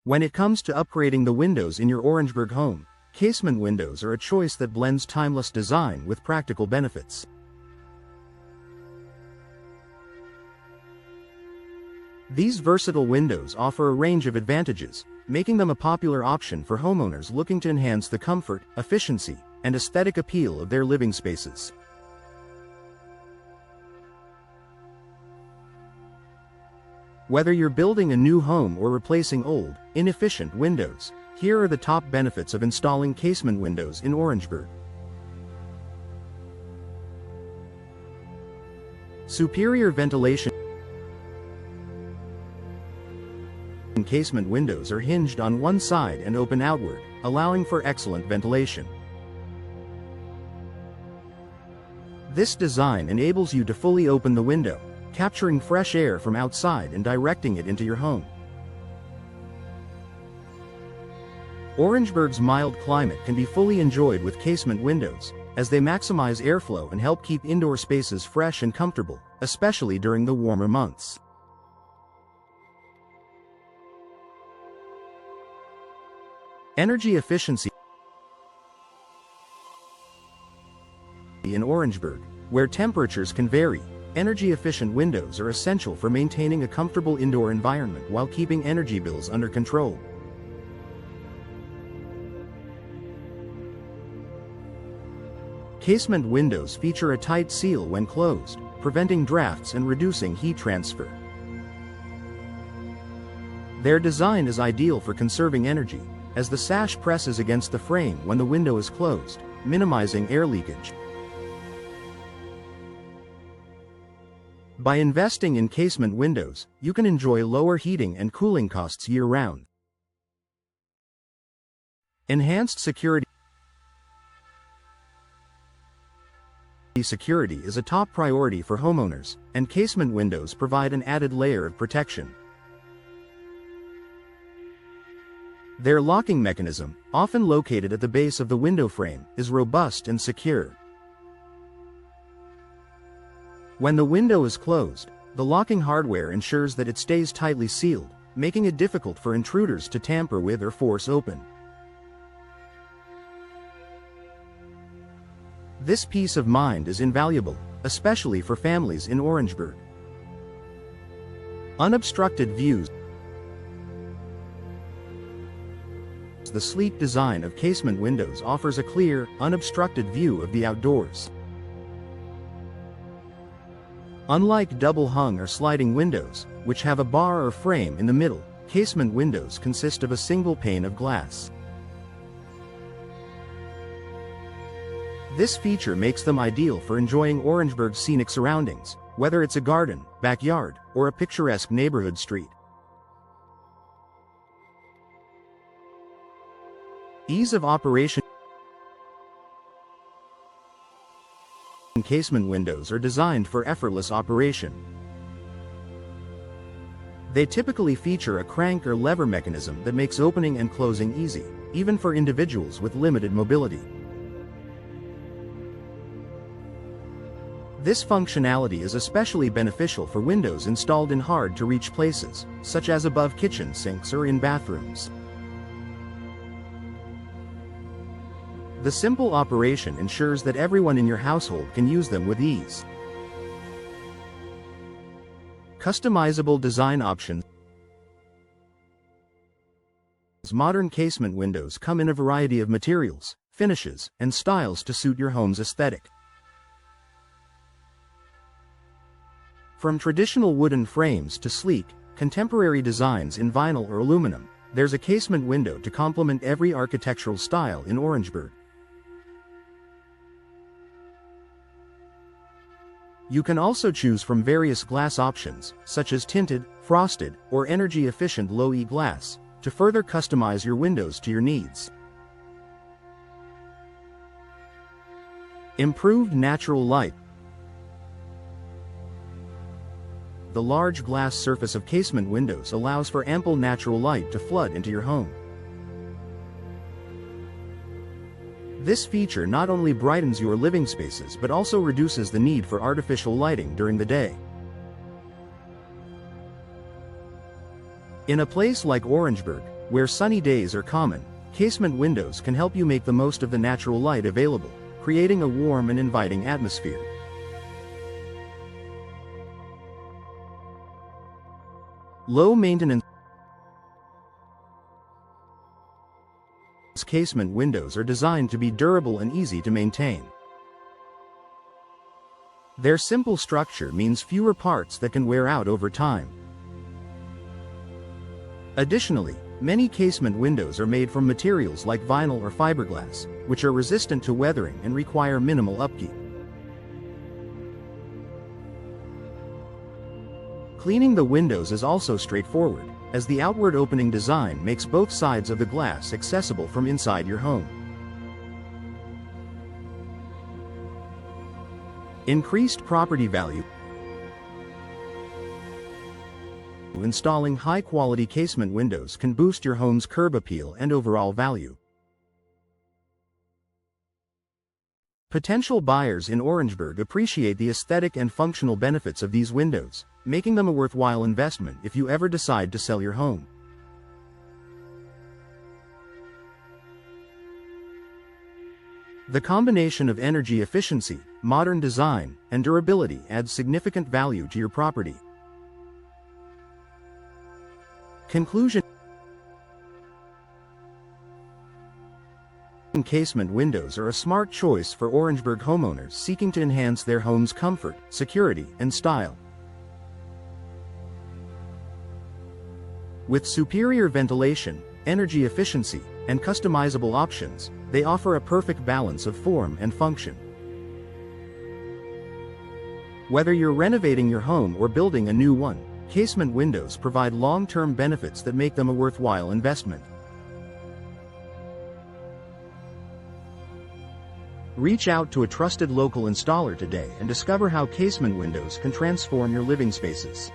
When it comes to upgrading the windows in your Orangeburg home, casement windows are a choice that blends timeless design with practical benefits. These versatile windows offer a range of advantages, making them a popular option for homeowners looking to enhance the comfort, efficiency, and aesthetic appeal of their living spaces. Whether you're building a new home or replacing old, inefficient windows, here are the top benefits of installing casement windows in Orangeburg. Superior ventilation. Casement windows are hinged on one side and open outward, allowing for excellent ventilation. This design enables you to fully open the window, capturing fresh air from outside and directing it into your home. Orangeburg's mild climate can be fully enjoyed with casement windows, as they maximize airflow and help keep indoor spaces fresh and comfortable, especially during the warmer months. Energy efficiency. In Orangeburg, where temperatures can vary, energy-efficient windows are essential for maintaining a comfortable indoor environment while keeping energy bills under control. Casement windows feature a tight seal when closed, preventing drafts and reducing heat transfer. Their design is ideal for conserving energy, as the sash presses against the frame when the window is closed, minimizing air leakage. By investing in casement windows, you can enjoy lower heating and cooling costs year-round. Enhanced security. Security is a top priority for homeowners, and casement windows provide an added layer of protection. Their locking mechanism, often located at the base of the window frame, is robust and secure. When the window is closed, the locking hardware ensures that it stays tightly sealed, making it difficult for intruders to tamper with or force open. This peace of mind is invaluable, especially for families in Orangeburg. Unobstructed views. The sleek design of casement windows offers a clear, unobstructed view of the outdoors. Unlike double-hung or sliding windows, which have a bar or frame in the middle, casement windows consist of a single pane of glass. This feature makes them ideal for enjoying Orangeburg's scenic surroundings, whether it's a garden, backyard, or a picturesque neighborhood street. Ease of operation. Casement windows are designed for effortless operation. They typically feature a crank or lever mechanism that makes opening and closing easy, even for individuals with limited mobility. This functionality is especially beneficial for windows installed in hard-to-reach places, such as above kitchen sinks or in bathrooms. The simple operation ensures that everyone in your household can use them with ease. Customizable design options. Modern casement windows come in a variety of materials, finishes, and styles to suit your home's aesthetic. From traditional wooden frames to sleek, contemporary designs in vinyl or aluminum, there's a casement window to complement every architectural style in Orangeburg. You can also choose from various glass options, such as tinted, frosted, or energy-efficient low-E glass, to further customize your windows to your needs. Improved natural light. The large glass surface of casement windows allows for ample natural light to flood into your home. This feature not only brightens your living spaces but also reduces the need for artificial lighting during the day. In a place like Orangeburg, Where sunny days are common, casement windows can help you make the most of the natural light available, creating a warm and inviting atmosphere. Low maintenance casement windows are designed to be durable and easy to maintain. Their simple structure means fewer parts that can wear out over time. Additionally, many casement windows are made from materials like vinyl or fiberglass, which are resistant to weathering and require minimal upkeep. Cleaning the windows is also straightforward, as the outward opening design makes both sides of the glass accessible from inside your home. Increased property value. Installing high-quality casement windows can boost your home's curb appeal and overall value. Potential buyers in Orangeburg appreciate the aesthetic and functional benefits of these windows, making them a worthwhile investment if you ever decide to sell your home. The combination of energy efficiency, modern design, and durability adds significant value to your property. Conclusion: casement windows are a smart choice for Orangeburg homeowners seeking to enhance their home's comfort, security, and style. With superior ventilation, energy efficiency, and customizable options, they offer a perfect balance of form and function. Whether you're renovating your home or building a new one, casement windows provide long-term benefits that make them a worthwhile investment. Reach out to a trusted local installer today and discover how casement windows can transform your living spaces.